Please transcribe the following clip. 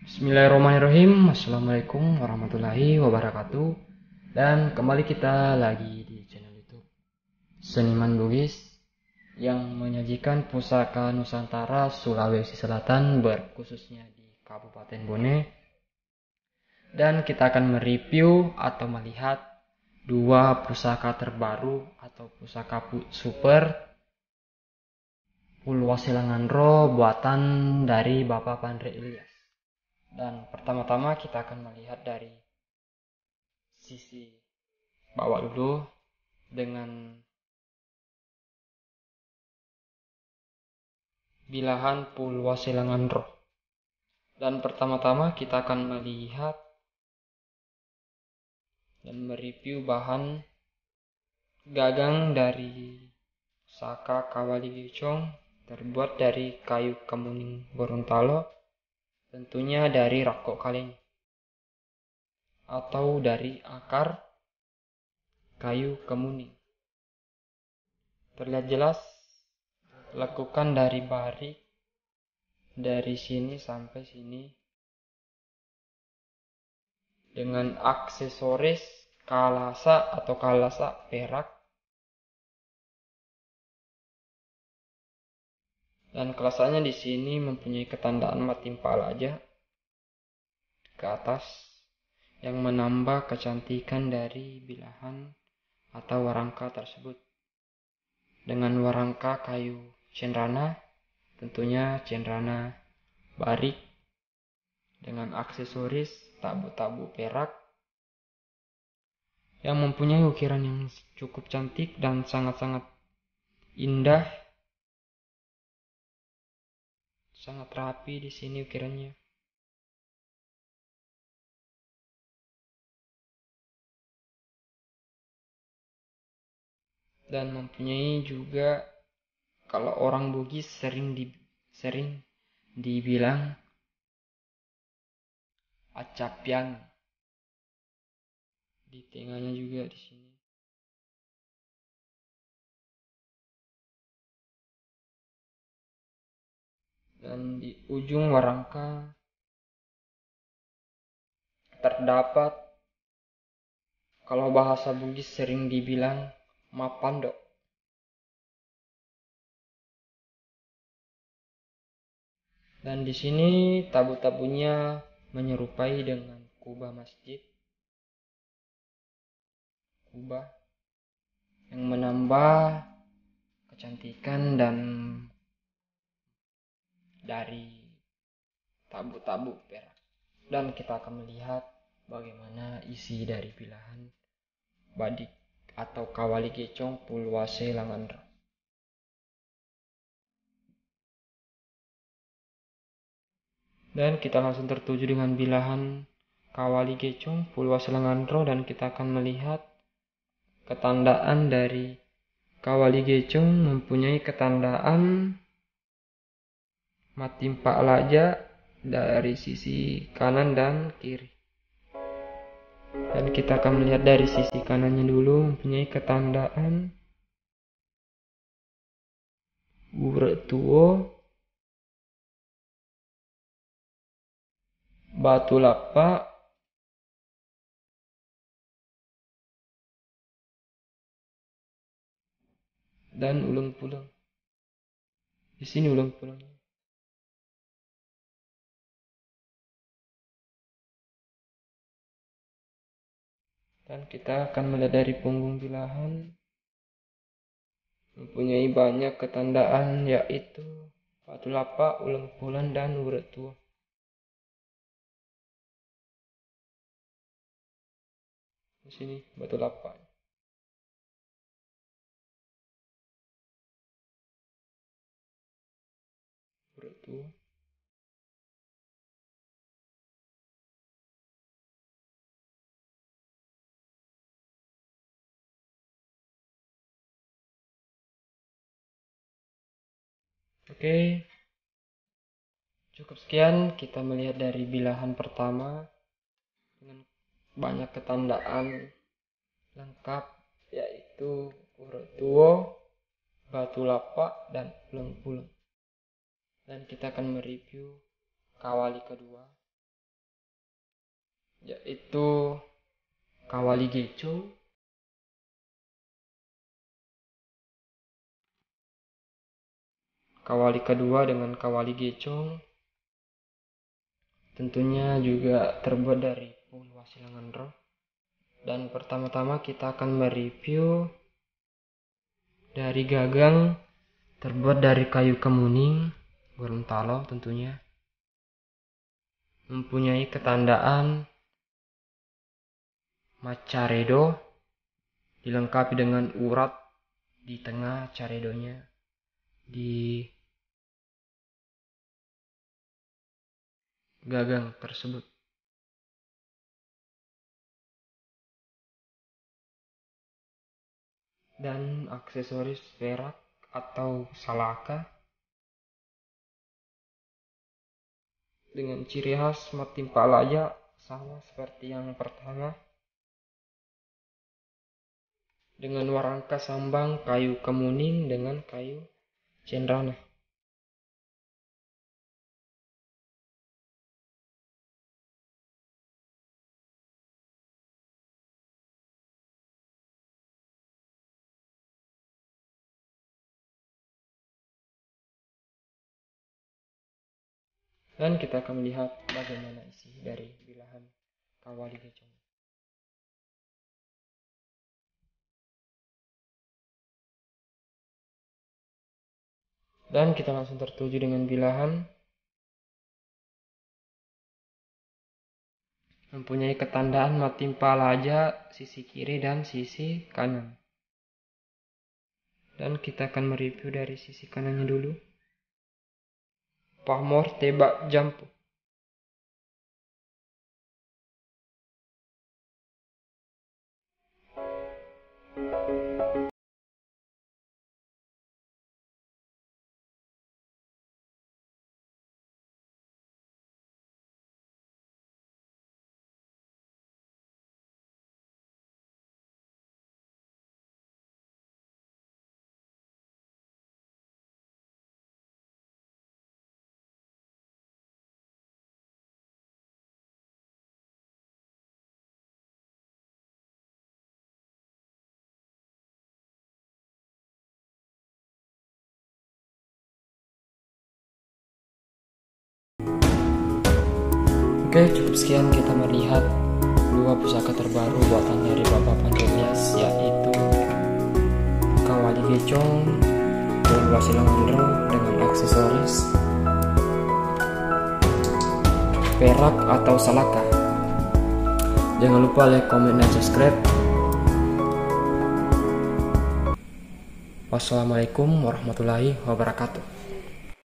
Bismillahirrahmanirrahim. Assalamualaikum warahmatullahi wabarakatuh. Dan kembali kita lagi di channel YouTube Seniman Bugis yang menyajikan pusaka Nusantara Sulawesi Selatan, berkhususnya di Kabupaten Bone. Dan kita akan mereview atau melihat dua pusaka terbaru atau pusaka super Pulwaselanganro buatan dari Bapak Pandre Ilyas. Dan pertama-tama kita akan melihat dari sisi bawah dulu dengan bilahan Pulwaselanganro. Dan pertama-tama kita akan melihat dan mereview bahan gagang dari pusaka Kawali Gecong terbuat dari kayu kemuning Gorontalo, tentunya dari Rakok Kaleng atau dari akar kayu kemuning. Terlihat jelas lekukan dari barik dari sini sampai sini dengan aksesoris kalasa atau kalasa perak. Dan kelasanya di sini mempunyai ketandaan Matimpa Laja ke atas yang menambah kecantikan dari bilahan atau warangka tersebut. Dengan warangka kayu cenrana, tentunya cenrana barik dengan aksesoris tabu-tabu perak yang mempunyai ukiran yang cukup cantik dan sangat-sangat indah. Sangat rapi di sini ukirannya. Dan mempunyai juga, kalau orang Bugis sering dibilang acapian. Di tengahnya juga di sini. Dan di ujung warangka terdapat, kalau bahasa Bugis sering dibilang mapando. Dan di sini tabu-tabunya menyerupai dengan kubah masjid. Kubah yang menambah kecantikan dan dari tabu-tabu perak. Dan kita akan melihat bagaimana isi dari bilahan badik atau Kawali Gecong Pulwaselanganro. Dan kita langsung tertuju dengan bilahan Kawali Gecong Pulwaselanganro, dan kita akan melihat ketandaan dari Kawali Gecong mempunyai ketandaan Matimpa Laja dari sisi kanan dan kiri. Dan kita akan melihat dari sisi kanannya dulu, mempunyai ketandaan Urek Tuo, Batu Lapa, dan ulang pulang. Di sini ulang pulangnya. Dan kita akan melihat dari punggung bilahan mempunyai banyak ketandaan, yaitu Batu Lapa, ulang pulang, dan Urek Tuo. Di sini Batu Lapa. Urek Tuo. Oke, cukup sekian kita melihat dari bilahan pertama dengan banyak ketandaan lengkap, yaitu Urek Tuo, batu lapak, dan pulau-pulau. Dan kita akan mereview kawali kedua, yaitu Kawali Gechong. Kawali kedua dengan Kawali Gechong tentunya juga terbuat dari Pulwasilangan Roh. Dan pertama-tama kita akan mereview dari gagang terbuat dari kayu kemuning Gorontalo tentunya. Mempunyai ketandaan Macaredo, dilengkapi dengan urat di tengah caredonya di gagang tersebut. Dan aksesoris perak atau salaka dengan ciri khas matimpalaya sama seperti yang pertama, dengan warangka sambang kayu kemuning dengan kayu cendana. Dan kita akan melihat bagaimana isi dari bilahan Kawali Gechong. Dan kita langsung tertuju dengan bilahan. Mempunyai ketandaan Matimpalaja sisi kiri dan sisi kanan. Dan kita akan mereview dari sisi kanannya dulu. Pamor tebak jampu. Oke, cukup sekian kita melihat dua pusaka terbaru buatan dari Bapak Pandelias, yaitu Kawali Gechong Pulwasilangan Roh dengan aksesoris perak atau salaka. Jangan lupa like, comment, dan subscribe. Wassalamualaikum warahmatullahi wabarakatuh.